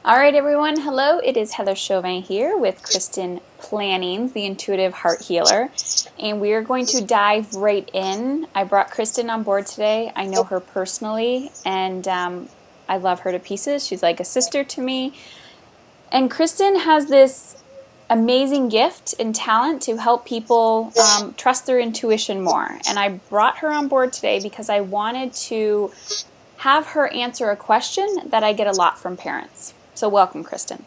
All right, everyone. Hello, it is Heather Chauvin here with Kristen Plannings, the Intuitive Heart Healer, and we are going to dive right in. I brought Kristen on board today. I know her personally, and I love her to pieces. She's like a sister to me. And Kristen has this amazing gift and talent to help people trust their intuition more. And I brought her on board today because I wanted to have her answer a question that I get a lot from parents. So welcome, Kristen.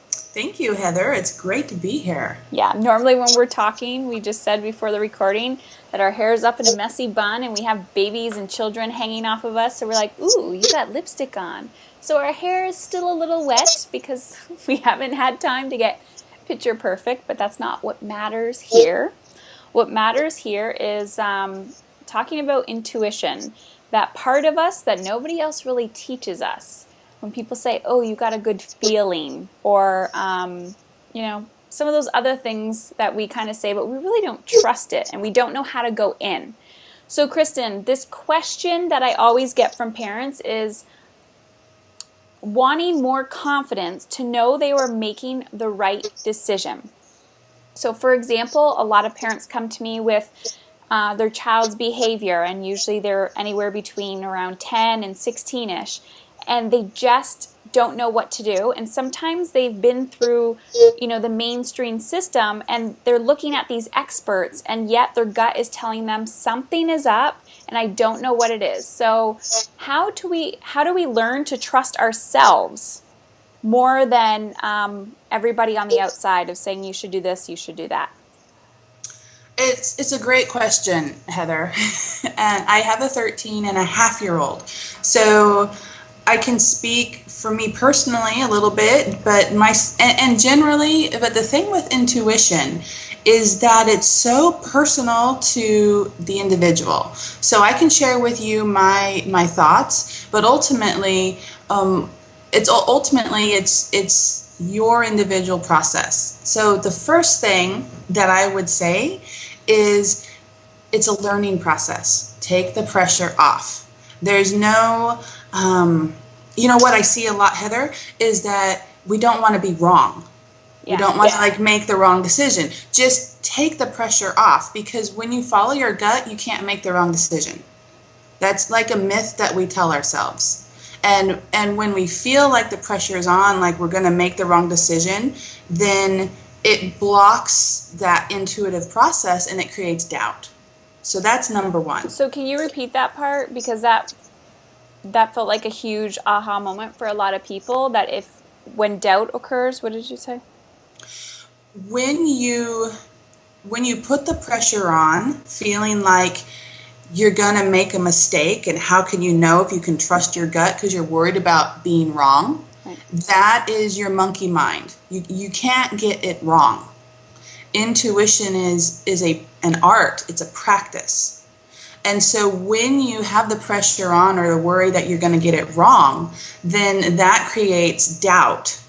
Thank you, Heather. It's great to be here. Yeah, normally when we're talking, we just said before the recording that our hair is up in a messy bun and we have babies and children hanging off of us. So we're like, ooh, you got lipstick on. So our hair is still a little wet because we haven't had time to get picture perfect, but that's not what matters here. What matters here is talking about intuition, that part of us that nobody else really teaches us. When people say, oh, you got a good feeling, or, some of those other things that we kind of say, but we really don't trust it and we don't know how to go in. So, Kristen, this question that I always get from parents is wanting more confidence to know they were making the right decision. So, for example, a lot of parents come to me with their child's behavior, and usually they're anywhere between around 10 and 16-ish, and they just don't know what to do. And sometimes they've been through, the mainstream system, and they're looking at these experts, and yet their gut is telling them something is up, and I don't know what it is. So, how do we learn to trust ourselves more than everybody on the outside of saying you should do this, you should do that? It's a great question, Heather. And I have a 13-and-a-half-year-old. So I can speak for me personally a little bit, but generally, but the thing with intuition is that it's so personal to the individual. So I can share with you my thoughts, but ultimately, it's your individual process. So the first thing that I would say is it's a learning process. Take the pressure off. There's no, what I see a lot, Heather, is that we don't want to be wrong. Yeah. We don't want to make the wrong decision. Just take the pressure off, because when you follow your gut, you can't make the wrong decision. That's like a myth that we tell ourselves. And when we feel like the pressure is on, like we're going to make the wrong decision, then it blocks that intuitive process and it creates doubt. So that's number one. So can you repeat that part? Because that felt like a huge aha moment for a lot of people, that when doubt occurs, what did you say? When you put the pressure on, feeling like you're going to make a mistake, and how can you know if you can trust your gut because you're worried about being wrong? Right. That is your monkey mind. You can't get it wrong. Intuition is an art. It's a practice. And so when you have the pressure on, or the worry that you're going to get it wrong, then that creates doubt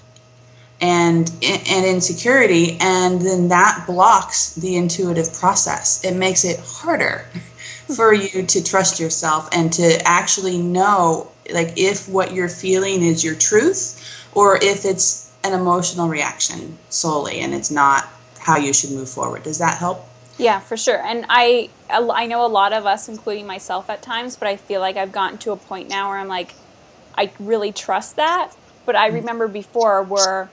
and insecurity, and then that blocks the intuitive process. It makes it harder for you to trust yourself and to actually know, if what you're feeling is your truth, or if it's an emotional reaction solely and it's not how you should move forward. Does that help? Yeah, for sure. And I know a lot of us, including myself at times, but I feel like I've gotten to a point now where I'm like, I really trust that. But I remember before where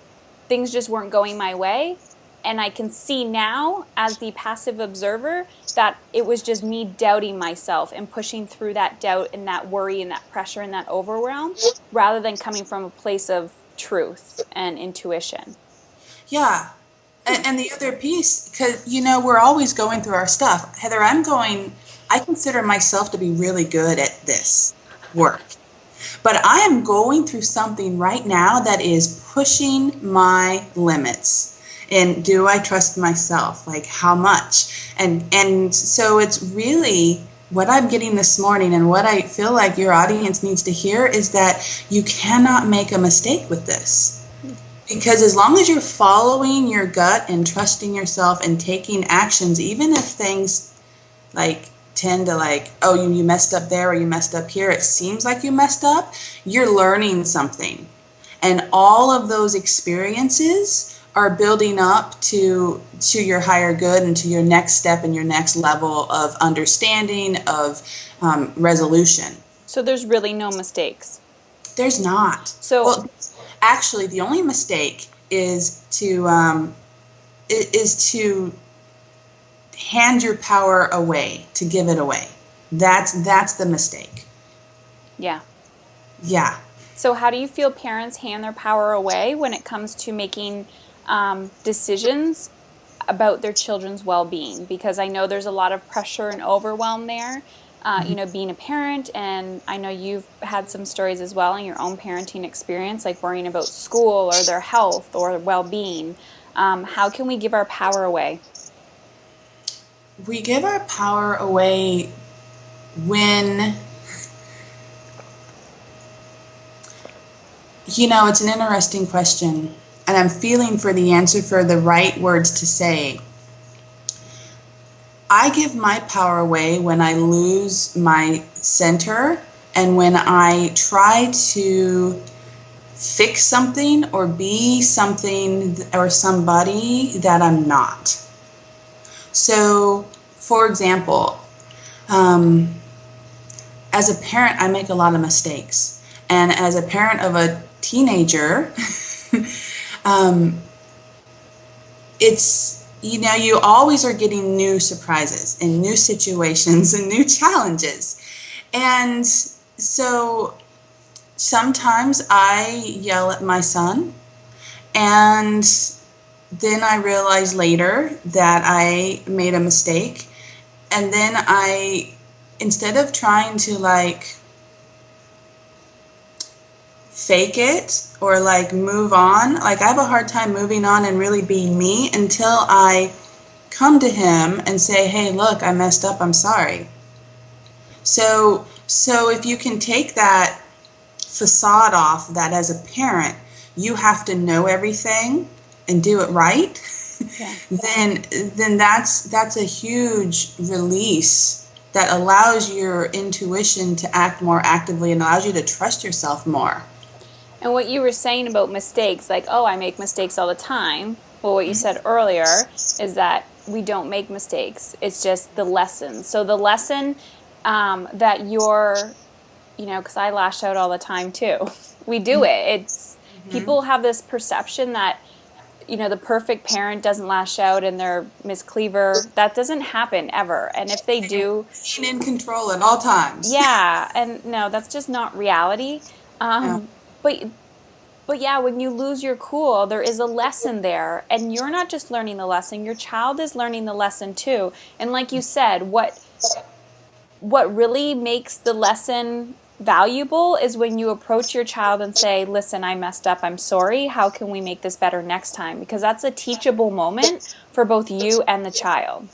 things just weren't going my way. And I can see now, as the passive observer, that it was just me doubting myself and pushing through that doubt and that worry and that pressure and that overwhelm, rather than coming from a place of truth and intuition. Yeah. And the other piece, because, we're always going through our stuff. Heather, I consider myself to be really good at this work. But I am going through something right now that is pushing my limits. And do I trust myself? Like, how much? And so it's really what I'm getting this morning, and what I feel like your audience needs to hear, is that you cannot make a mistake with this. Because as long as you're following your gut and trusting yourself and taking actions, even if things tend to oh, you messed up there, or you messed up here, it seems like you messed up, you're learning something. And all of those experiences are building up to your higher good and to your next step and your next level of understanding, of resolution. So there's really no mistakes. There's not. So well, actually, the only mistake is to hand your power away, to give it away. That's the mistake. Yeah. Yeah. So how do you feel parents hand their power away when it comes to making decisions about their children's well-being? Because I know there's a lot of pressure and overwhelm there, being a parent, and I know you've had some stories as well in your own parenting experience, like worrying about school or their health or well-being. How can we give our power away? We give our power away when, it's an interesting question, and I'm feeling for the answer, for the right words to say. I give my power away when I lose my center and when I try to fix something or be something or somebody that I'm not. So, for example, as a parent, I make a lot of mistakes. And as a parent of a teenager, it's, you always are getting new surprises and new situations and new challenges. And so sometimes I yell at my son, and then I realize later that I made a mistake. And then instead of trying to fake it or move on, I have a hard time moving on and really being me until I come to him and say, hey, look, I messed up, I'm sorry. So if you can take that facade off that as a parent you have to know everything and do it right, yeah, then that's a huge release that allows your intuition to act more actively and allows you to trust yourself more. And what you were saying about mistakes, I make mistakes all the time. Well, what you said earlier is that we don't make mistakes. It's just the lesson. So the lesson that you're, because I lash out all the time too. We do it. It's people have this perception that, the perfect parent doesn't lash out and they're Miss Cleaver. That doesn't happen ever. And if they do, being in control at all times. Yeah, and no, that's just not reality. Yeah. But yeah, when you lose your cool, there is a lesson there, and you're not just learning the lesson, your child is learning the lesson too. And like you said, what really makes the lesson valuable is when you approach your child and say, listen, I messed up, I'm sorry, how can we make this better next time? Because that's a teachable moment for both you and the child.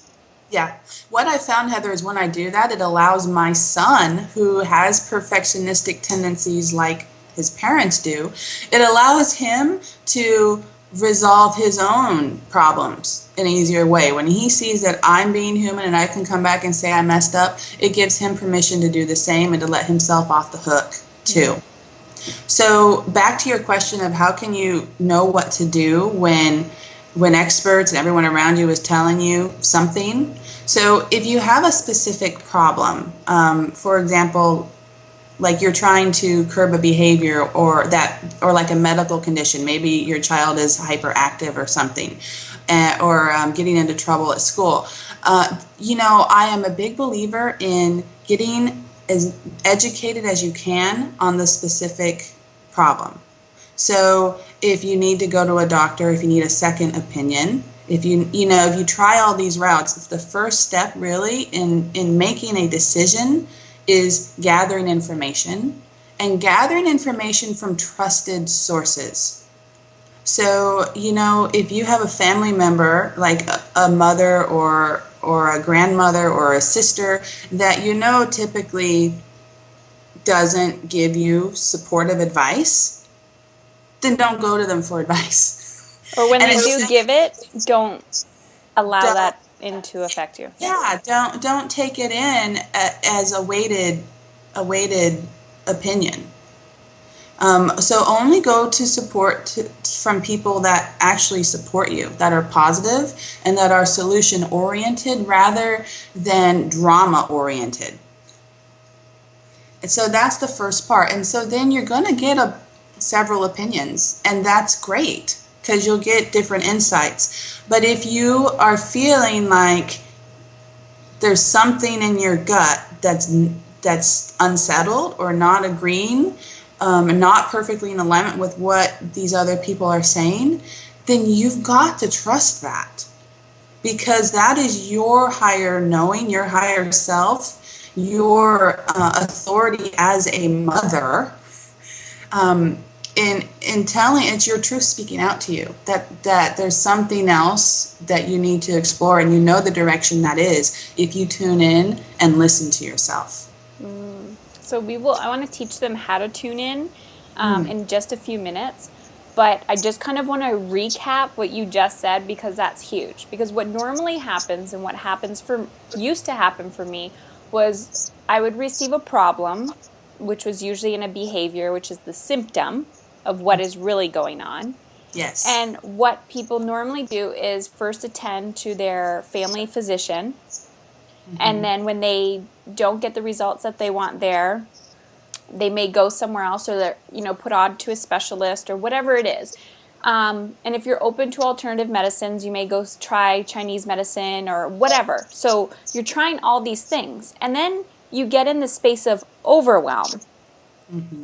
Yeah. What I found, Heather, is when I do that, it allows my son, who has perfectionistic tendencies like his parents do, it allows him to resolve his own problems in an easier way. When he sees that I'm being human and I can come back and say I messed up, it gives him permission to do the same and to let himself off the hook too. So back to your question of how can you know what to do when experts and everyone around you is telling you something. So if you have a specific problem, for example, you're trying to curb a behavior or like a medical condition, maybe your child is hyperactive or something, or getting into trouble at school. I am a big believer in getting as educated as you can on the specific problem. So if you need to go to a doctor, if you need a second opinion, if you try all these routes, the first step really in making a decision is gathering information, and gathering information from trusted sources. So, if you have a family member, like a mother or a grandmother or a sister that typically doesn't give you supportive advice, then don't go to them for advice. Or when they do give it, don't allow that to affect you. Yeah, don't take it in as a weighted opinion. So only go to support from people that actually support you, that are positive and that are solution oriented rather than drama oriented. And so that's the first part. And so then you're going to get several opinions, and that's great because you'll get different insights. But if you are feeling like there's something in your gut that's unsettled or not agreeing, not perfectly in alignment with what these other people are saying, then you've got to trust that, because that is your higher knowing, your higher self, your authority as a mother, in telling, it's your truth speaking out to you that there's something else that you need to explore, and you know the direction that is if you tune in and listen to yourself. So I want to teach them how to tune in just a few minutes, but I just kind of want to recap what you just said, because that's huge. Because what normally happens, and what used to happen for me, was I would receive a problem, which was usually in a behavior, which is the symptom of what is really going on. Yes. And what people normally do is first attend to their family physician. And then when they don't get the results that they want there, they may go somewhere else, or they're, put on to a specialist or whatever it is. And if you're open to alternative medicines, you may go try Chinese medicine or whatever. So you're trying all these things. And then you get in the space of overwhelm.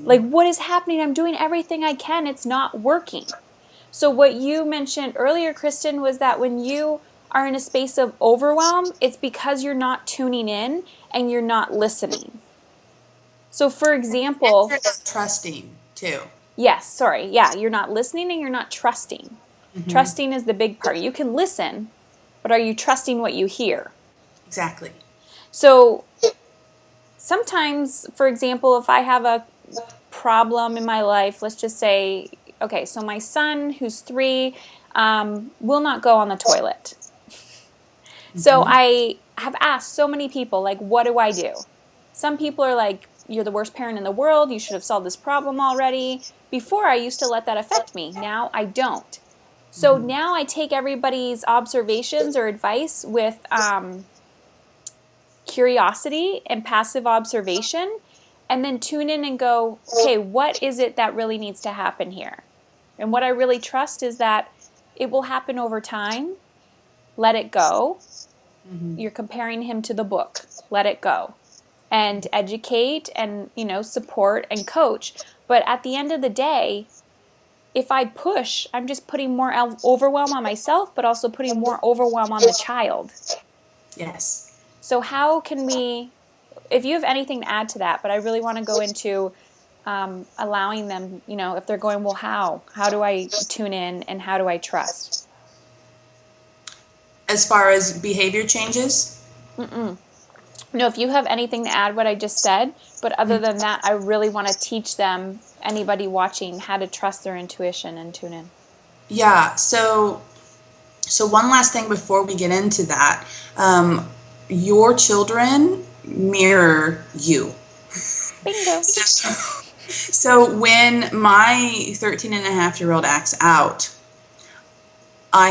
Like, what is happening? I'm doing everything I can. It's not working. So what you mentioned earlier, Kristen, was that when you are in a space of overwhelm, it's because you're not tuning in and you're not listening. So, for example, trusting too. Yes, sorry. Yeah, you're not listening and you're not trusting. Trusting is the big part. You can listen, but are you trusting what you hear? Exactly. So sometimes, for example, if I have a problem in my life, let's just say, okay, so my son, who's 3, will not go on the toilet. So I have asked so many people, like, what do I do? Some people are like, you're the worst parent in the world. You should have solved this problem already. Before, I used to let that affect me. Now I don't. So now I take everybody's observations or advice with curiosity and passive observation, and then tune in and go, okay, what is it that really needs to happen here? And what I really trust is that it will happen over time. Let it go. You're comparing him to the book. Let it go. And educate and, support and coach. But at the end of the day, if I push, I'm just putting more overwhelm on myself, but also putting more overwhelm on the child. Yes. So how can we, if you have anything to add to that, but I really want to go into allowing them, if they're going, well, how do I tune in and how do I trust? As far as behavior changes? No, if you have anything to add what I just said, but other than that, I really want to teach them, anybody watching, how to trust their intuition and tune in. Yeah, so one last thing before we get into that. Your children mirror you. Bingo. So when my 13-and-a-half-year-old acts out, I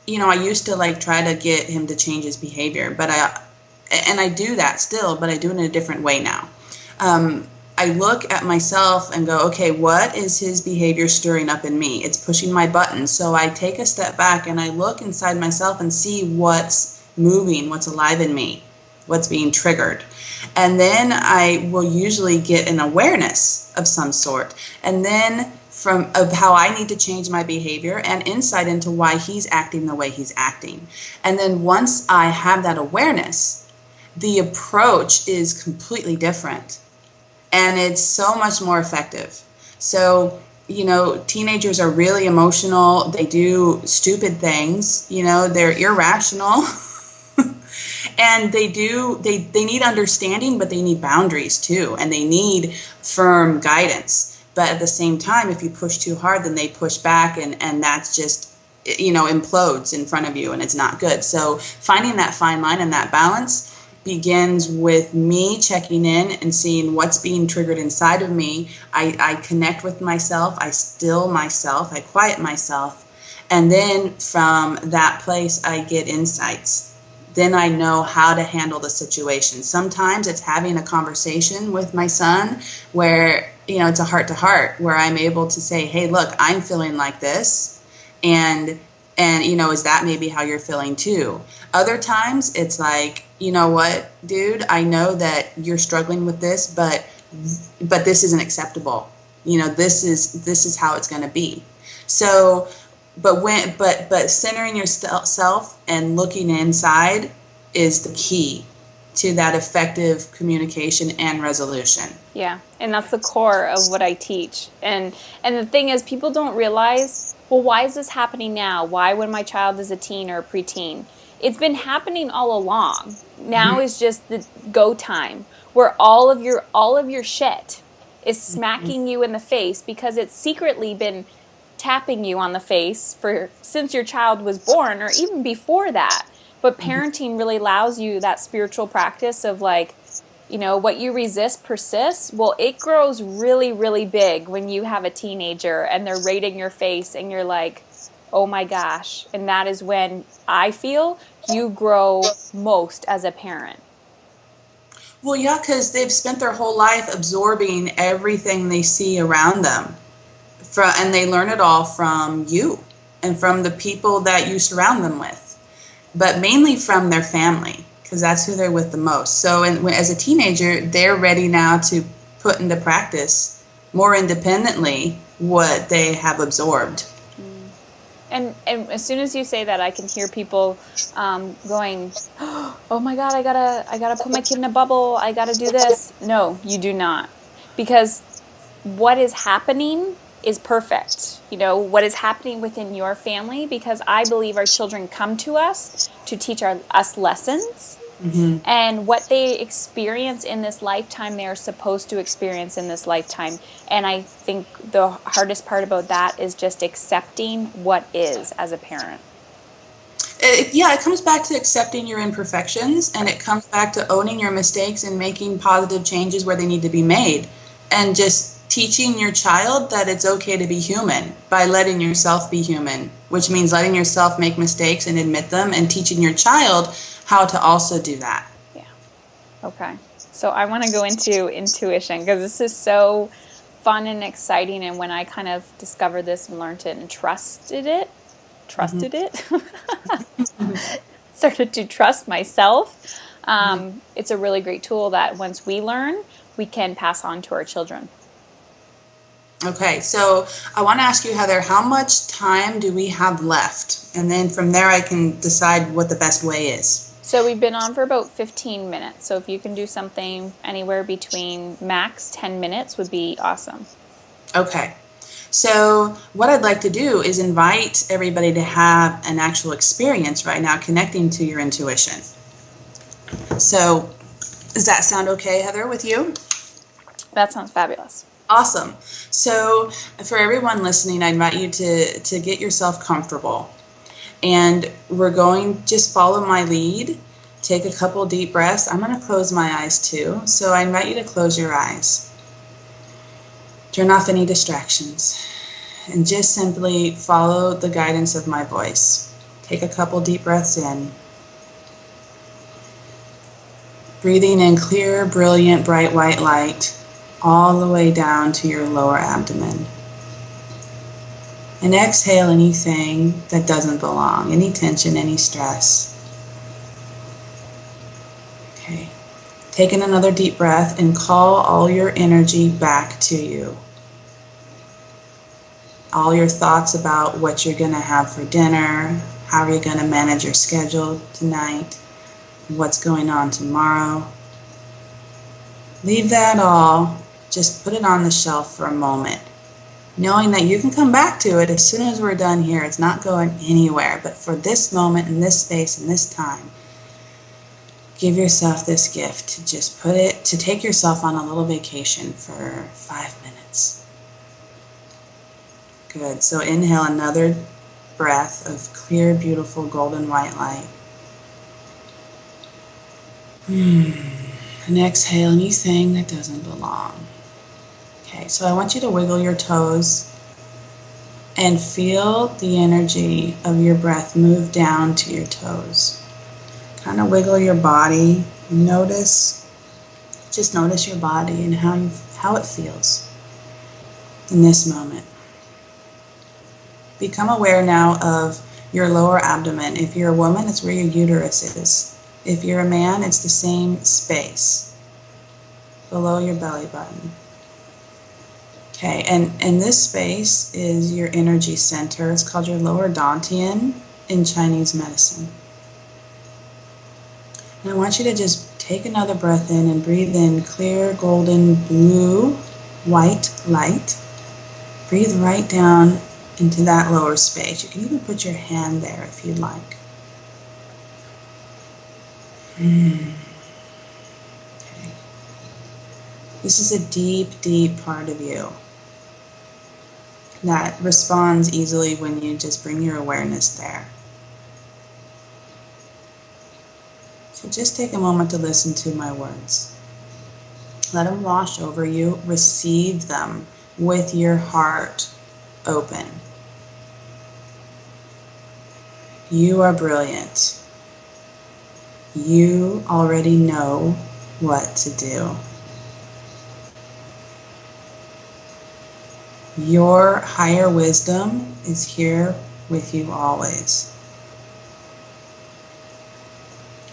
used to try to get him to change his behavior, but I do that still, but I do it in a different way now. I look at myself and go, okay, what is his behavior stirring up in me? It's pushing my buttons. So I take a step back and I look inside myself and see what's moving, what's alive in me, what's being triggered. And then I will usually get an awareness of some sort. And then of how I need to change my behavior and insight into why he's acting the way he's acting. And then once I have that awareness, the approach is completely different. And it's so much more effective. So, teenagers are really emotional. They do stupid things. They're irrational. And they need understanding, but they need boundaries too. And they need firm guidance. But at the same time, if you push too hard, then they push back, and that's just, implodes in front of you, and it's not good. So finding that fine line and that balance begins with me checking in and seeing what's being triggered inside of me. I connect with myself, I still myself, I quiet myself, and then from that place I get insights. Then I know how to handle the situation. Sometimes it's having a conversation with my son where, it's a heart to heart, where I'm able to say, hey, look, I'm feeling like this. And is that maybe how you're feeling too? Other times it's like, you know what, dude, I know that you're struggling with this, but this isn't acceptable. This is how it's going to be. So, but centering yourself and looking inside is the key to that effective communication and resolution. Yeah, and that's the core of what I teach. And the thing is, people don't realize, well, why is this happening now? Why when my child is a teen or a preteen? It's been happening all along. Now is just the go time where all of your shit is smacking you in the face because it's secretly been tapping you on the face since your child was born or even before that. But parenting really allows you that spiritual practice of like, what you resist persists. Well, it grows really, really big when you have a teenager and they're raiding your face and you're like, oh my gosh. And that is when I feel you grow most as a parent. Well, yeah, because they've spent their whole life absorbing everything they see around them. And they learn it all from you and from the people that you surround them with, but mainly from their family, because that's who they're with the most. So as a teenager, they're ready now to put into practice more independently what they have absorbed. And as soon as you say that, I can hear people going, oh my God, I gotta put my kid in a bubble. I gotta do this. No, you do not. Because what is happening is perfect. What is happening within your family, because I believe our children come to us to teach us lessons. Mm-hmm. And what they experience in this lifetime, they are supposed to experience in this lifetime. And I think the hardest part about that is just accepting what is as a parent. It comes back to accepting your imperfections, and it comes back to owning your mistakes and making positive changes where they need to be made. And just teaching your child that it's okay to be human by letting yourself be human, which means letting yourself make mistakes and admit them, and teaching your child how to also do that. Yeah. Okay. So I want to go into intuition, because this is so fun and exciting. And when I kind of discovered this and learned it and trusted it, started to trust myself. It's a really great tool that once we learn, we can pass on to our children. Okay, so I want to ask you, Heather, how much time do we have left? And then from there I can decide what the best way is. So we've been on for about 15 minutes. So if you can do something anywhere between max 10 minutes would be awesome. Okay. So what I'd like to do is invite everybody to have an actual experience right now connecting to your intuition. So does that sound okay, Heather, with you? That sounds fabulous. Awesome. So for everyone listening, I invite you to get yourself comfortable. And we're going, just follow my lead. Take a couple deep breaths. I'm going to close my eyes too. So I invite you to close your eyes. Turn off any distractions. And just simply follow the guidance of my voice. Take a couple deep breaths in. Breathing in clear, brilliant, bright white light all the way down to your lower abdomen. And exhale anything that doesn't belong, any tension, any stress. Okay. Taking another deep breath and call all your energy back to you. All your thoughts about what you're going to have for dinner, how you're going to manage your schedule tonight, what's going on tomorrow. Leave that all. Just put it on the shelf for a moment, knowing that you can come back to it as soon as we're done here. It's not going anywhere. But for this moment, in this space, in this time, give yourself this gift to just to take yourself on a little vacation for 5 minutes. Good. So inhale another breath of clear, beautiful, golden white light. And exhale anything that doesn't belong. Okay, so I want you to wiggle your toes and feel the energy of your breath move down to your toes. Kind of wiggle your body. Just notice your body and how it feels in this moment. Become aware now of your lower abdomen. If you're a woman, it's where your uterus is. If you're a man, it's the same space below your belly button. Okay, and this space is your energy center. It's called your lower dantian in Chinese medicine. And I want you to just take another breath in and breathe in clear, golden, blue, white light. Breathe right down into that lower space. You can even put your hand there if you'd like. Okay. This is a deep, deep part of you that responds easily when you just bring your awareness there. So just take a moment to listen to my words. Let them wash over you. Receive them with your heart open. You are brilliant. You already know what to do. Your higher wisdom is here with you always.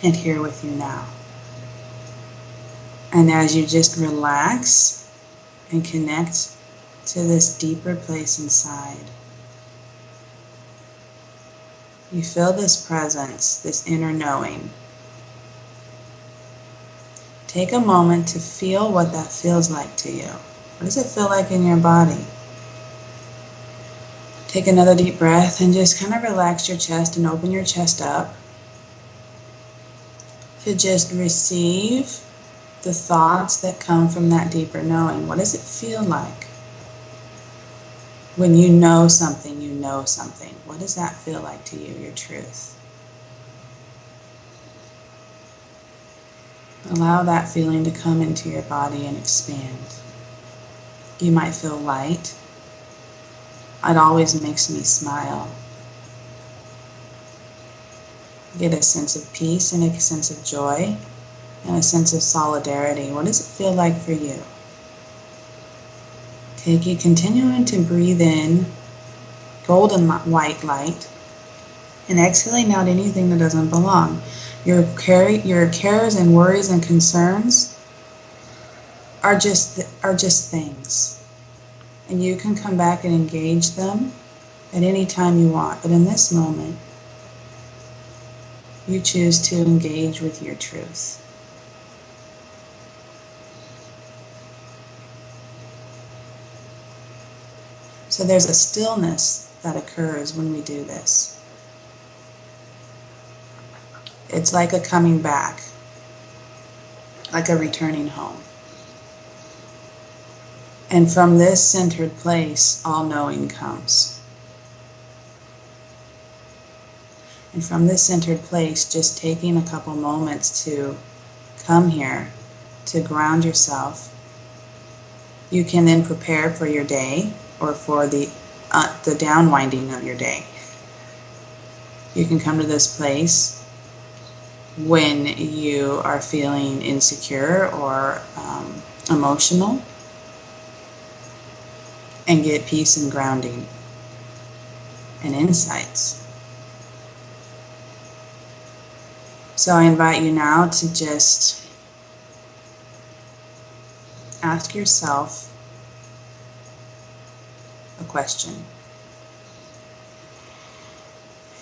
And here with you now. And as you just relax and connect to this deeper place inside, you feel this presence, this inner knowing. Take a moment to feel what that feels like to you. What does it feel like in your body? Take another deep breath and just kind of relax your chest and open your chest up to just receive the thoughts that come from that deeper knowing. What does it feel like? When you know something, you know something. What does that feel like to you, your truth? Allow that feeling to come into your body and expand. You might feel light. It always makes me smile. Get a sense of peace and a sense of joy and a sense of solidarity. What does it feel like for you? Continuing to breathe in golden white light and exhaling out anything that doesn't belong. Your cares and worries and concerns are just things. And you can come back and engage them at any time you want. But in this moment, you choose to engage with your truth. So there's a stillness that occurs when we do this. It's like a coming back, like a returning home. And from this centered place, all knowing comes. And from this centered place, just taking a couple moments to come here, to ground yourself, you can then prepare for your day or for the downwinding of your day. You can come to this place when you are feeling insecure or emotional and get peace and grounding and insights. So I invite you now to just ask yourself a question.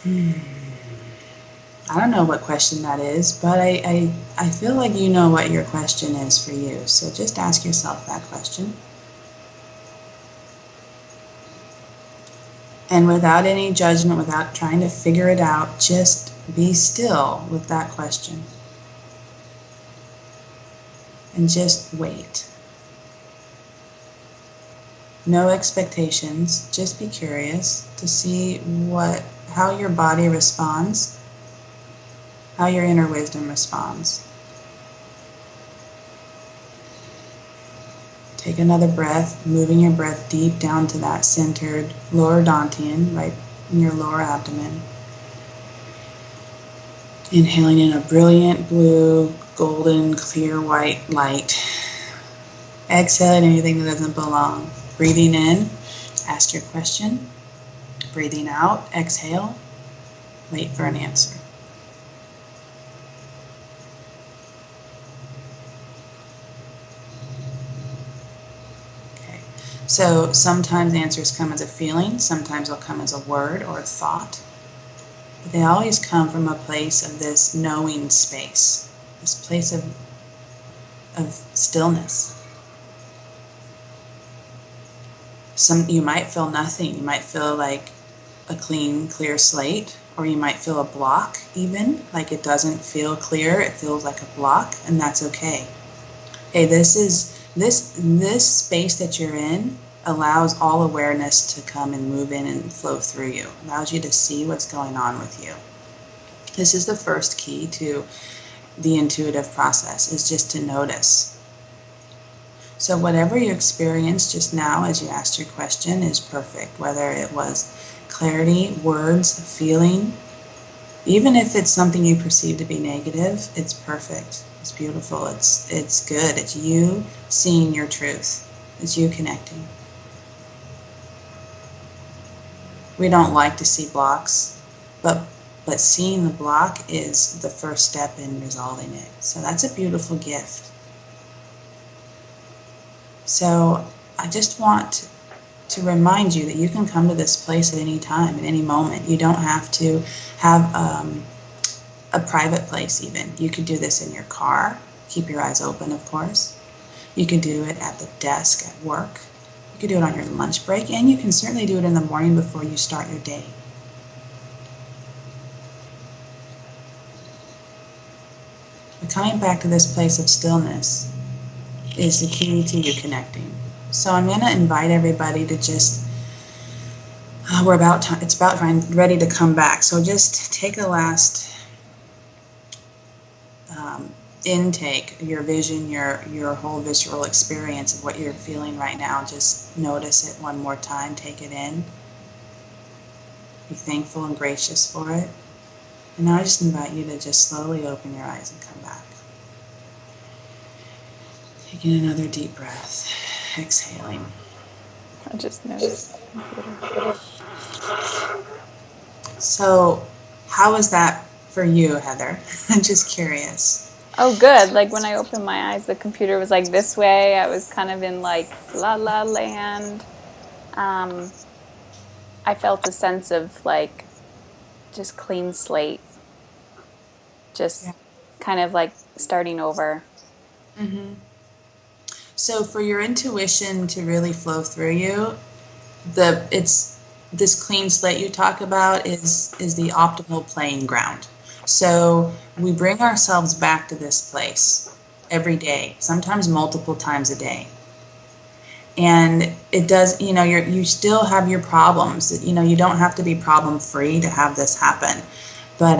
I don't know what question that is, but I feel like you know what your question is for you. So just ask yourself that question. And without any judgment, without trying to figure it out, just be still with that question. And just wait. No expectations, just be curious to see how your body responds, how your inner wisdom responds. Take another breath, moving your breath deep down to that centered lower dantian, right in your lower abdomen. Inhaling in a brilliant blue, golden, clear white light. Exhaling anything that doesn't belong. Breathing in, ask your question. Breathing out, exhale, wait for an answer. Okay, so sometimes answers come as a feeling, sometimes they'll come as a word or a thought, but they always come from a place of this knowing space, this place of stillness. You might feel nothing. You might feel like a clean, clear slate, or you might feel a block even, like it doesn't feel clear, it feels like a block, and that's okay. Okay, this space that you're in allows all awareness to come and move in and flow through you, allows you to see what's going on with you. This is the first key to the intuitive process, is just to notice. So whatever you experienced just now as you asked your question is perfect, whether it was clarity, words, feeling. Even if it's something you perceive to be negative, it's perfect. It's beautiful. It's good. It's you seeing your truth. It's you connecting. We don't like to see blocks, but seeing the block is the first step in resolving it. So that's a beautiful gift. So I just want to remind you that you can come to this place at any time, at any moment. You don't have to have a private place even. You could do this in your car. Keep your eyes open, of course. You can do it at the desk at work. You can do it on your lunch break, and you can certainly do it in the morning before you start your day. But coming back to this place of stillness is the key to you connecting. So I'm going to invite everybody to just, it's about ready to come back. So just take a last intake, your vision, your whole visceral experience of what you're feeling right now. Just notice it one more time, take it in. Be thankful and gracious for it. And now I just invite you to just slowly open your eyes and come back. Taking another deep breath, exhaling. I just noticed. So, how was that for you, Heather? I'm just curious. Oh, good. Like when I opened my eyes, the computer was like this way. I was kind of in like la la land. I felt a sense of like just clean slate. Just kind of like starting over. Mm-hmm. So for your intuition to really flow through you, this clean slate you talk about is the optimal playing ground. So we bring ourselves back to this place every day, sometimes multiple times a day. And it does, you still have your problems. You don't have to be problem free to have this happen. But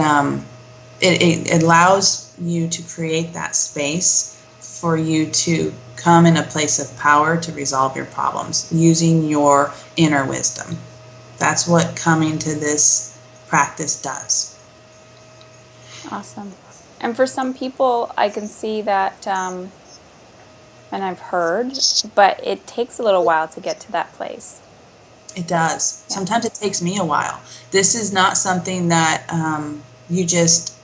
it allows you to create that space for you to come in a place of power to resolve your problems using your inner wisdom. That's what coming to this practice does. Awesome. And for some people, I can see that, and I've heard, but it takes a little while to get to that place. It does. Yeah. Sometimes it takes me a while. This is not something that you just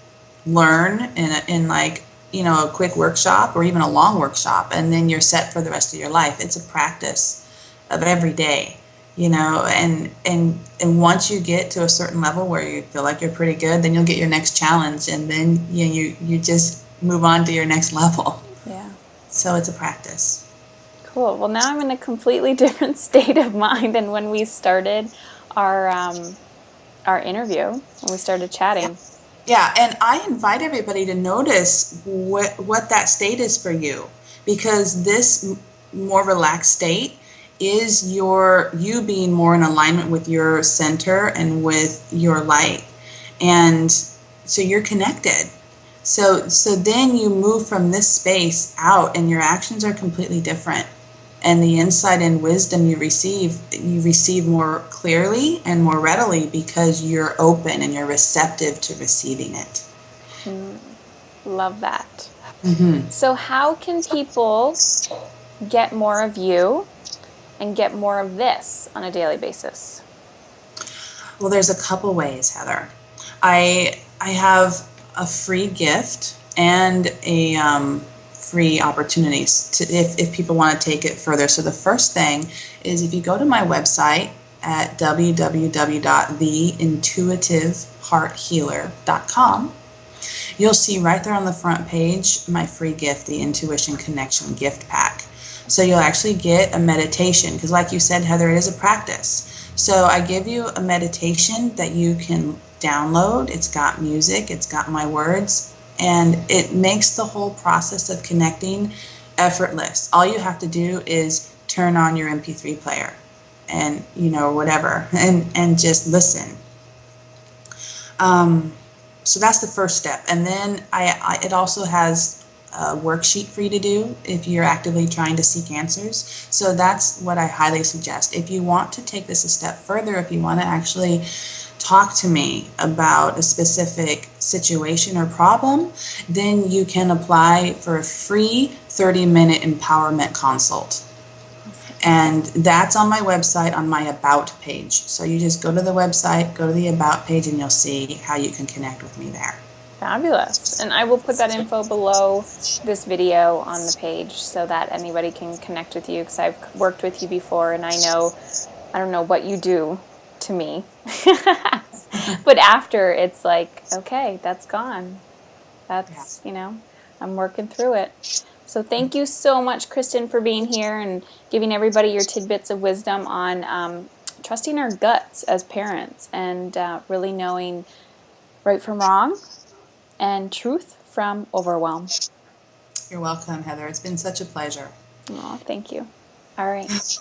learn in like, a quick workshop or even a long workshop, and then you're set for the rest of your life. It's a practice of every day, and once you get to a certain level where you feel like you're pretty good, then you'll get your next challenge, and then you just move on to your next level. Yeah. So it's a practice. Cool. Well, now I'm in a completely different state of mind than when we started our interview, when we started chatting. Yeah, and I invite everybody to notice what that state is for you, because this more relaxed state is you being more in alignment with your center and with your light. And so you're connected. So then you move from this space out and your actions are completely different. and the insight and wisdom you receive more clearly and more readily because you're open and you're receptive to receiving it. Love that. So how can people get more of you and get more of this on a daily basis? Well, there's a couple ways, Heather. I have a free gift and a free opportunities to if people want to take it further. So the first thing is if you go to my website at www.theintuitivehearthealer.com, you'll see right there on the front page my free gift, the Intuition Connection Gift Pack. So you'll actually get a meditation because, like you said, Heather, it is a practice. So I give you a meditation that you can download. It's got music, it's got my words, and it makes the whole process of connecting effortless. All you have to do is turn on your MP3 player and, whatever, and just listen. So that's the first step. And then it also has a worksheet for you to do if you're actively trying to seek answers. So that's what I highly suggest. If you want to take this a step further, if you want to actually talk to me about a specific situation or problem, then you can apply for a free 30-minute empowerment consult. And that's on my website on my About page. So you just go to the website, go to the About page, and you'll see how you can connect with me there. Fabulous. And I will put that info below this video on the page so that anybody can connect with you, because I've worked with you before and I don't know what you do to me. But after, it's like, okay, that's gone. That's, I'm working through it. So thank you so much, Kristen, for being here and giving everybody your tidbits of wisdom on trusting our guts as parents and really knowing right from wrong and truth from overwhelm. You're welcome, Heather. It's been such a pleasure. Oh, thank you. All right.